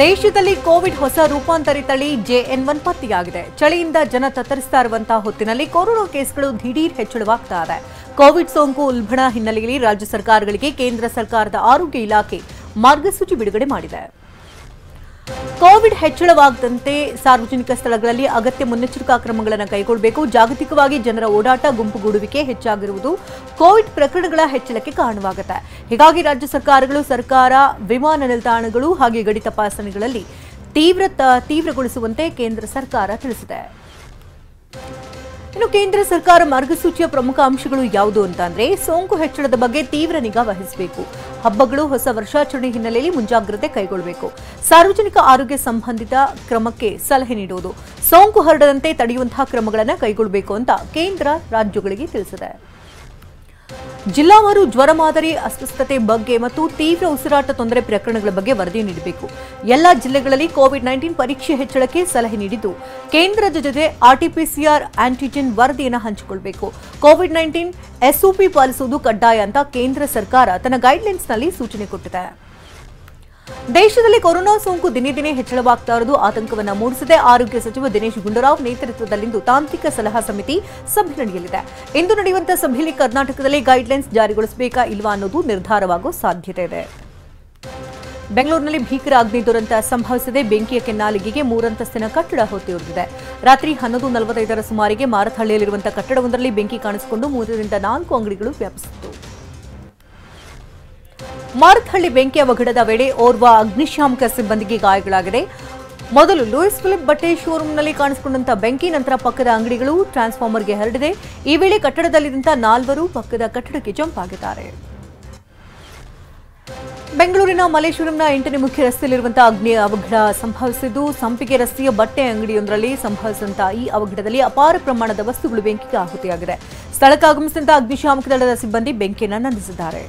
ದೇಶದಲ್ಲಿ ಕೋವಿಡ್ ಹೊಸ ರೂಪಾಂತರಿ ತಳಿ JN1 ಪತ್ತೆಯಾಗಿದೆ. ಚಳಿಯಿಂದ ಜನ ತತ್ತರಿಸ್ತಾ ಇರುವಂತಹ ಹೊತ್ತಿನಲ್ಲಿ ಕೊರೋನಾ ಕೇಸ್ಗಳು ದಿಢೀರ್ ಹೆಚ್ಚಳವಾಗ್ತಾ ಇದೆ. ಕೋವಿಡ್ ಸೋಂಕು ಉಲ್ಬಣ ಹಿನ್ನೆಲೆಯಲ್ಲಿ ರಾಜ್ಯ ಸರ್ಕಾರಗಳಿಗೆ ಕೇಂದ್ರ ಸರ್ಕಾರದ ಆರೋಗ್ಯ ಇಲಾಖೆ ಮಾರ್ಗಸೂಚಿ ಬಿಡುಗಡೆ ಮಾಡಿದೆ. ಕೋವಿಡ್ ಹೆಚ್ಚಳವಾಗದಂತೆ ಸಾರ್ವಜನಿಕ ಸ್ಥಳಗಳಲ್ಲಿ ಅಗತ್ಯ ಮುನ್ನೆಚ್ಚರಿಕಾ ಕ್ರಮಗಳನ್ನು ಕೈಗೊಳ್ಳಬೇಕು. ಜಾಗತಿಕವಾಗಿ ಜನರ ಓಡಾಟ ಗುಂಪುಗೂಡುವಿಕೆ ಹೆಚ್ಚಾಗಿರುವುದು ಕೋವಿಡ್ ಪ್ರಕರಣಗಳ ಹೆಚ್ಚಳಕ್ಕೆ ಕಾರಣವಾಗುತ್ತೆ. ಹೀಗಾಗಿ ರಾಜ್ಯ ಸರ್ಕಾರಗಳು ವಿಮಾನ ನಿಲ್ದಾಣಗಳು ಹಾಗೆ ಗಡಿ ತಪಾಸಣೆಗಳಲ್ಲಿ ತೀವ್ರಗೊಳಿಸುವಂತೆ ಕೇಂದ್ರ ಸರ್ಕಾರ ತಿಳಿಸಿದೆ. ಇನ್ನು ಕೇಂದ್ರ ಸರ್ಕಾರ ಮಾರ್ಗಸೂಚಿಯ ಪ್ರಮುಖ ಅಂಶಗಳು ಯಾವುದು ಅಂತಂದ್ರೆ ಸೋಂಕು ಹೆಚ್ಚಳದ ಬಗ್ಗೆ ತೀವ್ರ ನಿಗಾ ವಹಿಸಬೇಕು. ಹಬ್ಬಗಳು ಹೊಸ ವರ್ಷಾಚರಣೆ ಹಿನ್ನೆಲೆಯಲ್ಲಿ ಮುಂಜಾಗ್ರತೆ ಕೈಗೊಳ್ಳಬೇಕು. ಸಾರ್ವಜನಿಕ ಆರೋಗ್ಯ ಸಂಬಂಧಿತ ಕ್ರಮಕ್ಕೆ ಸಲಹೆ ನೀಡುವುದು, ಸೋಂಕು ಹರಡದಂತೆ ತಡೆಯುವಂತಹ ಕ್ರಮಗಳನ್ನು ಕೈಗೊಳ್ಳಬೇಕು ಅಂತ ಕೇಂದ್ರ ರಾಜ್ಯಗಳಿಗೆ ತಿಳಿಸಿದೆ. ಜಿಲ್ಲಾವಾರು ಜ್ವರ ಮಾದರಿ ಅಸ್ವಸ್ಥತೆ ಬಗ್ಗೆ ಮತ್ತು ತೀವ್ರ ಉಸಿರಾಟ ತೊಂದರೆ ಪ್ರಕರಣಗಳ ಬಗ್ಗೆ ವರದಿ ನೀಡಬೇಕು. ಎಲ್ಲ ಜಿಲ್ಲೆಗಳಲ್ಲಿ ಕೋವಿಡ್-19 ಪರೀಕ್ಷೆ ಹೆಚ್ಚಳಕ್ಕೆ ಸಲಹೆ ನೀಡಿದ್ದು ಕೇಂದ್ರದ ಜೊತೆ RT-PCR ಆಂಟಿಜೆನ್ ವರದಿಯನ್ನು ಹಂಚಿಕೊಳ್ಳಬೇಕು. ಕೋವಿಡ್-19 SOP ಪಾಲಿಸುವುದು ಕಡ್ಡಾಯ ಅಂತ ಕೇಂದ್ರ ಸರ್ಕಾರ ತನ್ನ ಗೈಡ್ಲೈನ್ಸ್ನಲ್ಲಿ ಸೂಚನೆ ಕೊಟ್ಟಿದೆ. ದೇಶದಲ್ಲಿ ಕೊರೋನಾ ಸೋಂಕು ದಿನೇ ದಿನೇ ಹೆಚ್ಚಳವಾಗ್ತಾ ಇರುವುದು ಆತಂಕವನ್ನು ಮೂಡಿಸಿದೆ. ಆರೋಗ್ಯ ಸಚಿವ ದಿನೇಶ್ ಗುಂಡೂರಾವ್ ನೇತೃತ್ವದಲ್ಲಿಂದು ತಾಂತ್ರಿಕ ಸಲಹಾ ಸಮಿತಿ ಸಭೆ ನಡೆಯಲಿದೆ. ಇಂದು ನಡೆಯುವಂತಹ ಸಭೆಯಲ್ಲಿ ಕರ್ನಾಟಕದಲ್ಲಿ ಗೈಡ್ಲೈನ್ಸ್ ಜಾರಿಗೊಳಿಸಬೇಕಾ ಇಲ್ವಾ ಅನ್ನೋದು ನಿರ್ಧಾರವಾಗುವ ಸಾಧ್ಯತೆ ಇದೆ. ಬೆಂಗಳೂರಿನಲ್ಲಿ ಭೀಕರ ಅಗ್ನಿ ದುರಂತ ಸಂಭವಿಸಿದೆ. ಬೆಂಕಿಯ ಕೆನ್ನಾಲಿಗೆಗೆ 3 ಅಂತಸ್ತಿನ ಕಟ್ಟಡ ಹೊತ್ತಿ ಉರಿದಿದೆ. ರಾತ್ರಿ 11:45 ಸುಮಾರಿಗೆ ಮಾರತಹಳ್ಳಿಯಲ್ಲಿರುವಂತಹ ಕಟ್ಟಡವೊಂದರಲ್ಲಿ ಬೆಂಕಿ ಕಾಣಿಸಿಕೊಂಡು 3 ರಿಂದ 4 ಅಂಗಡಿಗಳು ವ್ಯಾಪಿಸಿತ್ತು. ಮಾರತಹಳ್ಳಿ ಬೆಂಕಿ ಅವಘಡದ ವೇಳೆ ಓರ್ವ ಅಗ್ನಿಶಾಮಕ ಸಿಬ್ಬಂದಿಗೆ ಗಾಯಗಳಾಗಿದೆ. ಮೊದಲು ಲೂಯಿಸ್ ಫಿಲಿಪ್ ಬಟ್ಟೆ ಶೋರೂಂನಲ್ಲಿ ಕಾಣಿಸಿಕೊಂಡಂತಹ ಬೆಂಕಿ ನಂತರ ಪಕ್ಕದ ಅಂಗಡಿಗಳು ಟ್ರಾನ್ಸ್ಫಾರ್ಮರ್ಗೆ ಹರಡಿದೆ. ಈ ವೇಳೆ ಕಟ್ಟಡದಲ್ಲಿದ್ದಂತಹ 4 ಪಕ್ಕದ ಕಟ್ಟಡಕ್ಕೆ ಜಂಪ್ ಆಗಿದ್ದಾರೆ. ಬೆಂಗಳೂರಿನ ಮಲ್ಲೇಶ್ವರಂನ 8ನೇ ಮುಖ್ಯ ರಸ್ತೆಯಲ್ಲಿರುವಂತಹ ಅಗ್ನಿ ಅವಘಡ ಸಂಭವಿಸಿದ್ದು ಸಂಪಿಗೆ ರಸ್ತೆಯ ಬಟ್ಟೆ ಅಂಗಡಿಯೊಂದರಲ್ಲಿ ಸಂಭವಿಸಿದಂತಹ ಈ ಅವಘಡದಲ್ಲಿ ಅಪಾರ ಪ್ರಮಾಣದ ವಸ್ತುಗಳು ಬೆಂಕಿಗೆ ಆಹುತಿಯಾಗಿದೆ. ಸ್ಥಳಕ್ಕೆ ಆಗಮಿಸಿದಂತಹ ಅಗ್ನಿಶಾಮಕ ದಳದ ಸಿಬ್ಬಂದಿ ಬೆಂಕಿಯನ್ನು ನಂದಿಸಿದ್ದಾರೆ.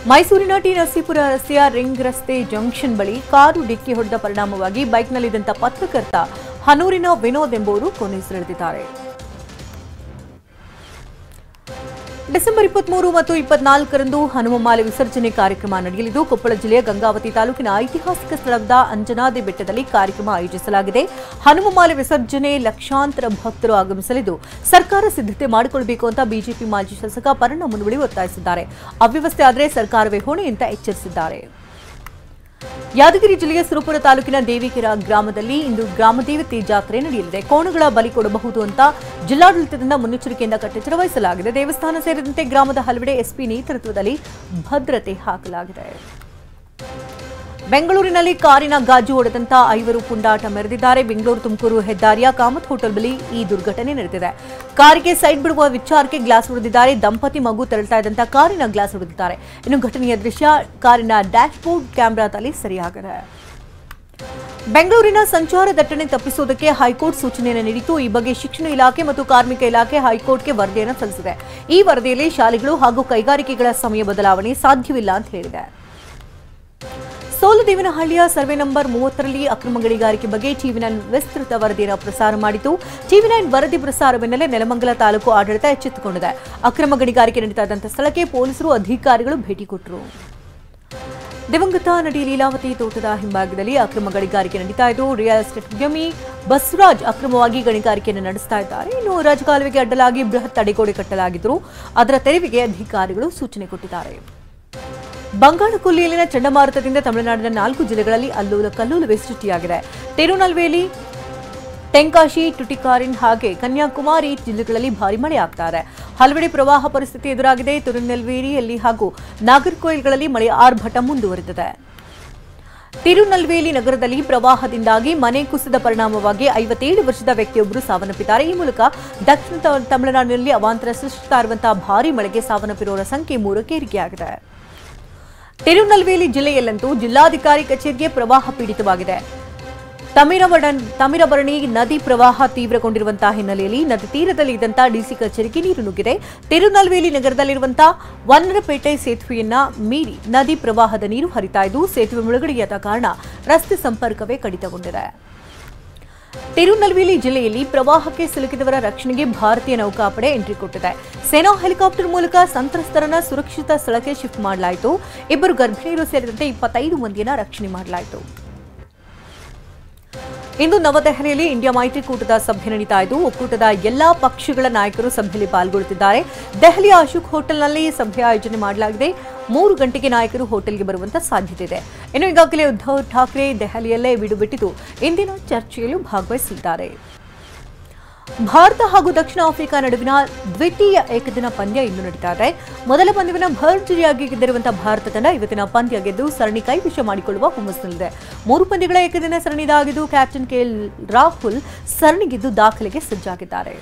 ಮೈಸೂರಿನ ಟಿ ನರಸೀಪುರ ರಸ್ತೆಯ ರಿಂಗ್ ರಸ್ತೆ ಜಂಕ್ಷನ್ ಬಳಿ ಕಾರು ಡಿಕ್ಕಿ ಹೊಡೆದ ಪರಿಣಾಮವಾಗಿ ಬೈಕ್ನಲ್ಲಿದ್ದಂಥ ಪತ್ರಕರ್ತ ಹನೂರಿನ ವಿನೋದ್ ಎಂಬುವರು ಕೊನೆಯುಸಿರೆಳೆದಿದ್ದಾರೆ. ಡಿಸೆಂಬರ್ 23 ಮತ್ತು 24ರಂದು ಹನುಮಮಾಲೆ ವಿಸರ್ಜನೆ ಕಾರ್ಯಕ್ರಮ ನಡೆಯಲಿದ್ದು ಕೊಪ್ಪಳ ಜಿಲ್ಲೆಯ ಗಂಗಾವತಿ ತಾಲೂಕಿನ ಐತಿಹಾಸಿಕ ಸ್ಥಳದ ಅಂಜನಾದ್ರಿ ಬೆಟ್ಟದಲ್ಲಿ ಕಾರ್ಯಕ್ರಮ ಆಯೋಜಿಸಲಾಗಿದೆ. ಹನುಮಮಾಲೆ ವಿಸರ್ಜನೆ ಲಕ್ಷಾಂತರ ಭಕ್ತರು ಆಗಮಿಸಲಿದ್ದು ಸರ್ಕಾರ ಸಿದ್ಧತೆ ಮಾಡಿಕೊಳ್ಳಬೇಕು ಅಂತ ಬಿಜೆಪಿ ಮಾಜಿ ಶಾಸಕ ಪರಣ್ಣ ಮುನವಳ್ಳಿ ಒತ್ತಾಯಿಸಿದ್ದಾರೆ. ಅವ್ಯವಸ್ಥೆ ಆದರೆ ಸರ್ಕಾರವೇ ಹೊಣೆ ಅಂತ ಎಚ್ಚರಿಸಿದ್ದಾರೆ. ಯಾದಗಿರಿ ಜಿಲ್ಲೆಯ ಸುರಪುರ ತಾಲೂಕಿನ ದೇವಿಕೆರ ಗ್ರಾಮದಲ್ಲಿ ಇಂದು ಗ್ರಾಮದೇವತೆ ಜಾತ್ರೆ ನಡೆಯಲಿದೆ. ಕೋಣಗಳ ಬಲಿ ಕೊಡಬಹುದು ಅಂತ ಜಿಲ್ಲಾಡಳಿತದಿಂದ ಮುನ್ನೆಚ್ಚರಿಕೆಯಿಂದ ಕಟ್ಟೆಚ್ಚರ ವಹಿಸಲಾಗಿದೆ. ದೇವಸ್ಥಾನ ಸೇರಿದಂತೆ ಗ್ರಾಮದ ಹಲವೆಡೆ ಎಸ್ಪಿ ನೇತೃತ್ವದಲ್ಲಿ ಭದ್ರತೆ ಹಾಕಲಾಗಿದೆ. ಬೆಂಗಳೂರಿನಲ್ಲಿ ಕಾರಿನ ಗಾಜು ಒಡೆದಂತ 5 ಪುಂಡಾಟ ಮೆರೆದಿದ್ದಾರೆ. ಬೆಂಗಳೂರು ತುಮಕೂರು ಹೆದ್ದಾರಿಯ ಕಾಮತ್ ಹೋಟೆಲ್ ಬಳಿ ಈ ದುರ್ಘಟನೆ ನಡೆದಿದೆ. ಕಾರಿಗೆ ಸೈಡ್ ಬಿಡುವ ವಿಚಾರಕ್ಕೆ ಗ್ಲಾಸ್ ಹೊಡೆದಿದ್ದಾರೆ. ದಂಪತಿ ಮಗು ತೆರಳುತ್ತಾ ಇದ್ದಂತ ಕಾರಿನ ಗ್ಲಾಸ್ ಹೊಡೆದಿದ್ದಾರೆ. ಇನ್ನು ಘಟನೆಯ ದೃಶ್ಯ ಕಾರಿನ ಡ್ಯಾಶ್ ಬೋರ್ಡ್ ಕ್ಯಾಮೆರಾದಲ್ಲಿ ಸೆರೆಯಾಗಿದೆ. ಬೆಂಗಳೂರಿನ ಸಂಚಾರ ದಟ್ಟಣೆ ತಪ್ಪಿಸುವುದಕ್ಕೆ ಹೈಕೋರ್ಟ್ ಸೂಚನೆಯನ್ನು ನೀಡಿತು. ಈ ಬಗ್ಗೆ ಶಿಕ್ಷಣ ಇಲಾಖೆ ಮತ್ತು ಕಾರ್ಮಿಕ ಇಲಾಖೆ ಹೈಕೋರ್ಟ್ಗೆ ವರದಿಯನ್ನು ಸಲ್ಲಿಸಿದೆ. ಈ ವರದಿಯಲ್ಲಿ ಶಾಲೆಗಳು ಹಾಗೂ ಕೈಗಾರಿಕೆಗಳ ಸಮಯ ಬದಲಾವಣೆ ಸಾಧ್ಯವಿಲ್ಲ ಅಂತ ಹೇಳಿದೆ. ಸೋಲದೇವನಹಳ್ಳಿಯ ಸರ್ವೆ ನಂಬರ್ 30ರಲ್ಲಿ ಅಕ್ರಮ ಗಣಿಗಾರಿಕೆ ಬಗ್ಗೆ TV9 ವಿಸ್ತೃತ ವರದಿಯನ್ನು ಪ್ರಸಾರ ಮಾಡಿತು. TV9 ವರದಿ ಪ್ರಸಾರ ಬೆನ್ನಲ್ಲೇ ನೆಲಮಂಗಲ ತಾಲೂಕು ಆಡಳಿತ ಎಚ್ಚೆತ್ತುಕೊಂಡಿದೆ. ಅಕ್ರಮ ಗಣಿಗಾರಿಕೆ ನಡೀತಾ ಇದ್ದಂಥ ಸ್ಥಳಕ್ಕೆ ಪೊಲೀಸರು ಅಧಿಕಾರಿಗಳು ಭೇಟಿ ಕೊಟ್ಟರು. ದಿವಂಗತ ನಟಿ ಲೀಲಾವತಿ ತೋಟದ ಹಿಂಭಾಗದಲ್ಲಿ ಅಕ್ರಮ ಗಣಿಗಾರಿಕೆ ನಡೀತಾ ಇದ್ದು ರಿಯಲ್ ಎಸ್ಟೇಟ್ ಉದ್ಯಮಿ ಬಸವರಾಜ್ ಅಕ್ರಮವಾಗಿ ಗಣಿಗಾರಿಕೆಯನ್ನು ನಡೆಸ್ತಾ ಇದ್ದಾರೆ. ಇನ್ನು ರಾಜಕಾಲುವೆಗೆ ಅಡ್ಡಲಾಗಿ ಬೃಹತ್ ತಡೆಗೋಡೆ ಕಟ್ಟಲಾಗಿದ್ದರೂ ಅದರ ತೆರವಿಗೆ ಅಧಿಕಾರಿಗಳು ಸೂಚನೆ ಕೊಟ್ಟಿದ್ದಾರೆ. ಬಂಗಾಳಕೊಲ್ಲಿಯಲ್ಲಿನ ಚಂಡಮಾರುತದಿಂದ ತಮಿಳುನಾಡಿನ 4 ಜಿಲ್ಲೆಗಳಲ್ಲಿ ಅಲ್ಲೋಲ ಕಲ್ಲೋಲವೇ ಸೃಷ್ಟಿಯಾಗಿದೆ. ತಿರುನಲ್ವೇಲಿ, ತೆಂಕಾಶಿ, ಟುಟಿಕಾರಿನ್ ಹಾಗೆ ಕನ್ಯಾಕುಮಾರಿ ಜಿಲ್ಲೆಗಳಲ್ಲಿ ಭಾರಿ ಮಳೆಯಾಗ್ತಾ ಇದೆ. ಹಲವೆಡೆ ಪ್ರವಾಹ ಪರಿಸ್ಥಿತಿ ಎದುರಾಗಿದೆ. ತಿರುನೆಲ್ವೇಲಿಯಲ್ಲಿ ಹಾಗೂ ನಾಗರ್ಕೋಯಿಲ್ಗಳಲ್ಲಿ ಮಳೆಯ ಆರ್ಭಟ ಮುಂದುವರೆದಿದೆ. ತಿರುನಲ್ವೇಲಿ ನಗರದಲ್ಲಿ ಪ್ರವಾಹದಿಂದಾಗಿ ಮನೆ ಕುಸಿದ ಪರಿಣಾಮವಾಗಿ 57 ವರ್ಷದ ವ್ಯಕ್ತಿಯೊಬ್ಬರು ಸಾವನ್ನಪ್ಪಿದ್ದಾರೆ. ಈ ಮೂಲಕ ದಕ್ಷಿಣ ತಮಿಳುನಾಡಿನಲ್ಲಿ ಅವಾಂತರ ಸೃಷ್ಟಿಸುತ್ತಾ ಇರುವಂತಹ ಭಾರಿ ಮಳೆಗೆ ಸಾವನ್ನಪ್ಪಿರುವವರ ಸಂಖ್ಯೆ 3ಕ್ಕೆ ಏರಿಕೆಯಾಗಿದೆ. ತಿರುನಲ್ವೇಲಿ ಜಿಲ್ಲೆಯಲ್ಲಂತೂ ಜಿಲ್ಲಾಧಿಕಾರಿ ಕಚೇರಿಗೆ ಪ್ರವಾಹ ಪೀಡಿತವಾಗಿದೆ. ತಮಿರಬರಣಿ ನದಿ ಪ್ರವಾಹ ತೀವ್ರಗೊಂಡಿರುವಂತಹ ಹಿನ್ನೆಲೆಯಲ್ಲಿ ನದಿ ತೀರದಲ್ಲಿ ಇದ್ದಂತಹ ಡಿಸಿ ಕಚೇರಿಗೆ ನೀರು ನುಗ್ಗಿದೆ. ತಿರುನಲ್ವೇಲಿ ನಗರದಲ್ಲಿರುವಂತಹ ವನ್ನರಪೇಟೆ ಸೇತುವೆಯನ್ನ ಮೀರಿ ನದಿ ಪ್ರವಾಹದ ನೀರು ಹರಿತಾ ಇದ್ದು ಸೇತುವೆ ಮುಳುಗಡೆಯಾದ ಕಾರಣ ರಸ್ತೆ ಸಂಪರ್ಕವೇ ಕಡಿತಗೊಂಡಿದೆ. ತಿರುನಲ್ವೇಲಿ ಜಿಲ್ಲೆಯಲ್ಲಿ ಪ್ರವಾಹಕ್ಕೆ ಸಿಲುಕಿದವರ ರಕ್ಷಣೆಗೆ ಭಾರತೀಯ ನೌಕಾಪಡೆ ಎಂಟ್ರಿ ಕೊಟ್ಟಿದೆ. ಸೇನಾ ಹೆಲಿಕಾಪ್ಟರ್ ಮೂಲಕ ಸಂತ್ರಸ್ತರನ್ನ ಸುರಕ್ಷಿತ ಸ್ಥಳಕ್ಕೆ ಶಿಫ್ಟ್ ಮಾಡಲಾಯಿತು. 2 ಗರ್ಭಿಣಿಯರು ಸೇರಿದಂತೆ 25 ಮಂದಿಯನ್ನ ರಕ್ಷಣೆ ಮಾಡಲಾಯಿತು. ಇಂದು ನವದೆಹಲಿಯಲ್ಲಿ ಇಂಡಿಯಾ ಮೈತ್ರಿಕೂಟದ ಸಭೆ ನಡೀತಾ ಇದ್ದು, ಒಕ್ಕೂಟದ ಎಲ್ಲಾ ಪಕ್ಷಗಳ ನಾಯಕರು ಸಭೆಯಲ್ಲಿ ಪಾಲ್ಗೊಳ್ಳುತ್ತಿದ್ದಾರೆ. ದೆಹಲಿಯ ಅಶೋಕ್ ಹೋಟೆಲ್ನಲ್ಲಿ ಸಭೆ ಆಯೋಜನೆ ಮಾಡಲಾಗಿದೆ. 3 ಗಂಟೆಗೆ ನಾಯಕರು ಹೋಟೆಲ್ಗೆ ಬರುವಂತ ಸಾಧ್ಯತೆ ಇದೆ. ಇನ್ನು ಈಗಾಗಲೇ ಉದ್ಧವ್ ಠಾಕ್ರೆ ದೆಹಲಿಯಲ್ಲೇ ಬಿಡುಬಿಟ್ಟಿದ್ದು ಇಂದಿನ ಚರ್ಚೆಯಲ್ಲೂ ಭಾಗವಹಿಸಿದ್ದಾರೆ. ಭಾರತ ಹಾಗೂ ದಕ್ಷಿಣ ಆಫ್ರಿಕಾ ನಡುವಿನ ದ್ವಿತೀಯ ಏಕದಿನ ಪಂದ್ಯ ಇಂದು ನಡೀತಾ ಇದೆ. ಮೊದಲ ಪಂದ್ಯವನ್ನು ಭರ್ಜರಿಯಾಗಿ ಗೆದ್ದಿರುವಂತಹ ಭಾರತ ತಂಡ ಇವತ್ತಿನ ಪಂದ್ಯ ಗೆದ್ದು ಸರಣಿ ಕೈವಶ ಮಾಡಿಕೊಳ್ಳುವ ಹುಮ್ಮಸ್ಸಿನಲ್ಲಿದೆ. 3 ಪಂದ್ಯಗಳ ಏಕದಿನ ಸರಣಿ ಇದಾಗಿದ್ದು ಕ್ಯಾಪ್ಟನ್ ಕೆಎಲ್ ರಾಹುಲ್ ಸರಣಿ ಗೆದ್ದು ದಾಖಲೆಗೆ ಸಜ್ಜಾಗಿದ್ದಾರೆ.